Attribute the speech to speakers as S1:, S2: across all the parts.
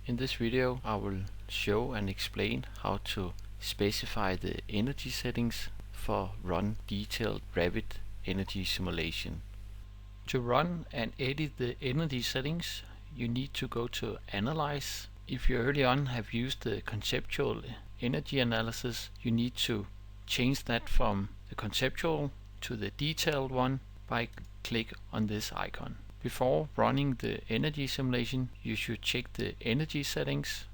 S1: In this video I will show and explain how to specify the energy settings for run detailed Revit energy simulation. To run and edit the energy settings, you need to go to Analyze. If you early on have used the conceptual energy analysis, you need to change that from the conceptual to the detailed one by click on this icon. Before running the energy simulation, you should check the energy settings.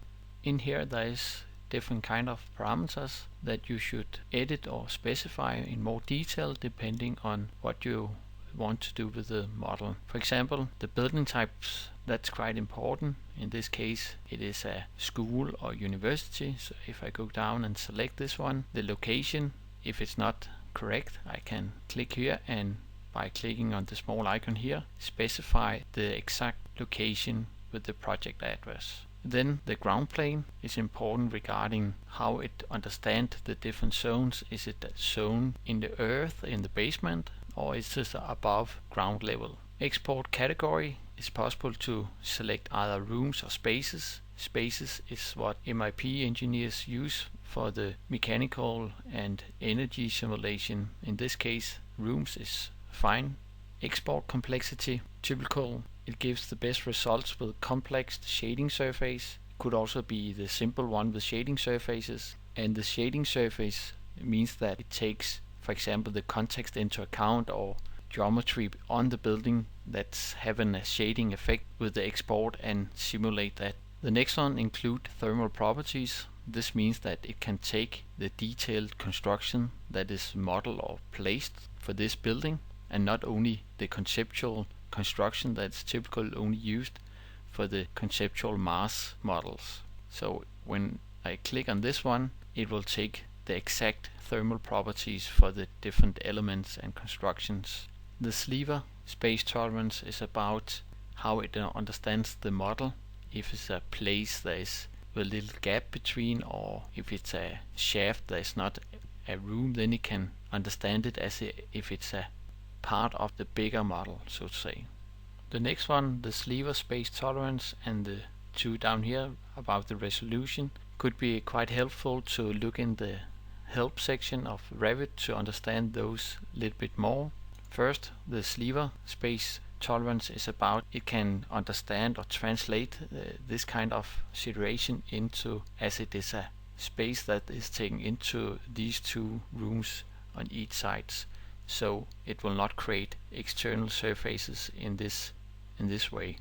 S1: In here there is different kind of parameters that you should edit or specify in more detail depending on what you want to do with the model. For example, the building types, that's quite important. In this case it is a school or university, so if I go down and select this one, the location, if it's not correct, I can click here and by clicking on the small icon here, specify the exact location with the project address. Then the ground plane is important regarding how it understands the different zones. Is it a zone in the earth, in the basement, or is it above ground level? Export category is possible to select either rooms or spaces. Spaces is what MIP engineers use for the mechanical and energy simulation. In this case, rooms is fine. Export complexity, typical, it gives the best results with complex shading surface. Could also be the simple one with shading surfaces, and the shading surface means that it takes, for example, the context into account or geometry on the building that's having a shading effect with the export and simulate that. The next one include thermal properties. This means that it can take the detailed construction that is modeled or placed for this building, and not only the conceptual construction that's typically only used for the conceptual mass models. So when I click on this one, it will take the exact thermal properties for the different elements and constructions. The sliver space tolerance is about how it understands the model. If it's a place there is a little gap between, or if it's a shaft that is not a room, then it can understand it as if it's a part of the bigger model, so to say. The next one, the sliver space tolerance, and the two down here about the resolution, could be quite helpful to look in the help section of Revit to understand those a little bit more. First, the sliver space tolerance is about it can understand or translate this kind of situation into as it is a space that is taken into these two rooms on each sides. So it will not create external surfaces in this way.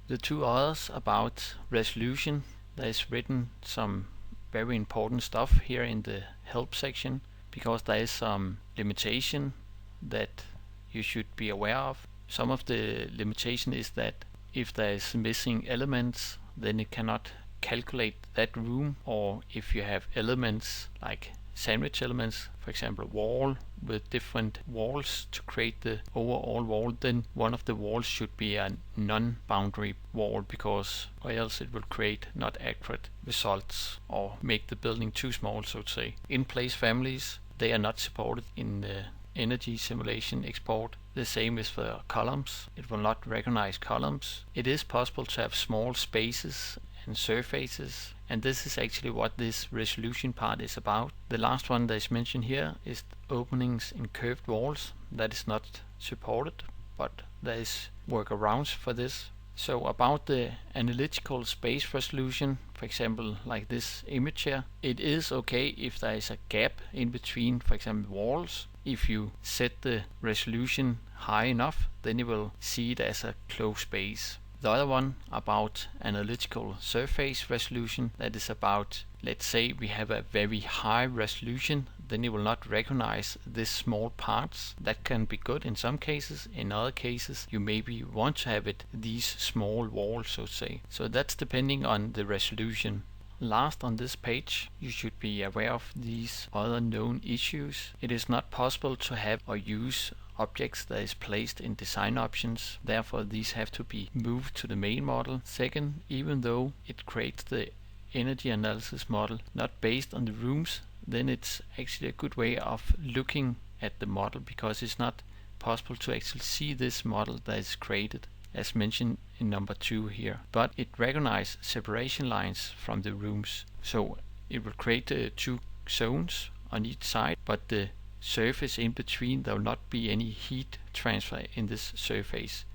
S1: The two others about resolution, there is written some very important stuff here in the help section, because there is some limitation that you should be aware of. Some of the limitation is that if there is missing elements, then it cannot calculate that room, or if you have elements like sandwich elements, for example wall with different walls to create the overall wall, then one of the walls should be a non-boundary wall, because or else it will create not accurate results or make the building too small, so to say. In-place families, they are not supported in the energy simulation export. The same is for columns. It will not recognize columns. It is possible to have small spaces and surfaces, and this is actually what this resolution part is about. The last one that is mentioned here is openings in curved walls. That is not supported, but there is workarounds for this. So about the analytical space resolution, for example like this image here, it is okay if there is a gap in between, for example walls. If you set the resolution high enough, then you will see it as a closed space. The other one about analytical surface resolution, that is about, let's say we have a very high resolution, then it will not recognize these small parts. That can be good in some cases. In other cases you maybe want to have it these small walls, so to say. So that's depending on the resolution. Last on this page, you should be aware of these other known issues. It is not possible to have or use objects that is placed in design options. Therefore these have to be moved to the main model. Second, even though it creates the energy analysis model not based on the rooms, then it's actually a good way of looking at the model, because it's not possible to actually see this model that is created. as mentioned in number 2 here, but it recognizes separation lines from the rooms. So it will create 2 zones on each side, but the surface in between, there will not be any heat transfer in this surface,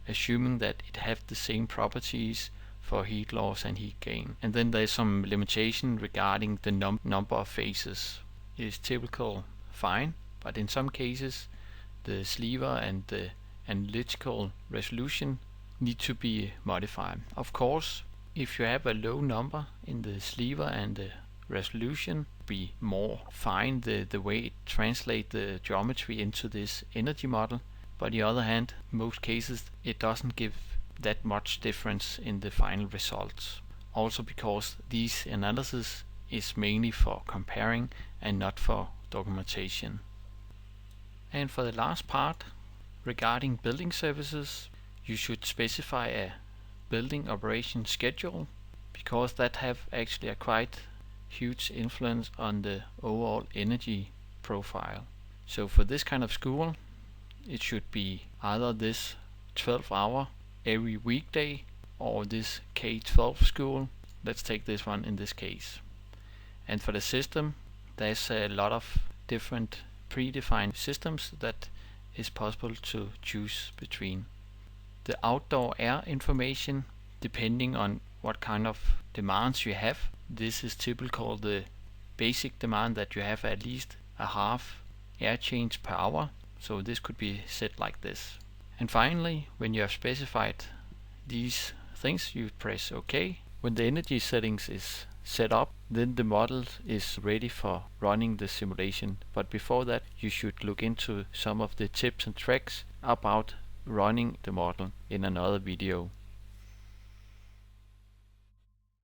S1: assuming that it have the same properties for heat loss and heat gain. And then there is some limitation regarding the number of phases. It is typical fine, but in some cases the sliver and the analytical resolution need to be modified. Of course, if you have a low number in the sliver and the resolution, be more fine the way it translates the geometry into this energy model. But on the other hand, in most cases it doesn't give that much difference in the final results. Also because these analysis is mainly for comparing and not for documentation. And for the last part, regarding building services, you should specify a building operation schedule, because that have actually a quite huge influence on the overall energy profile. So for this kind of school, it should be either this 12-hour every weekday or this K-12 school. Let's take this one in this case. And for the system, there's a lot of different predefined systems that is possible to choose between. The outdoor air information, depending on what kind of demands you have, this is typical the basic demand that you have at least a half air change per hour. So this could be set like this. And finally, when you have specified these things, you press OK. When the energy settings is set up, then the model is ready for running the simulation. But before that, you should look into some of the tips and tricks about running the model in another video.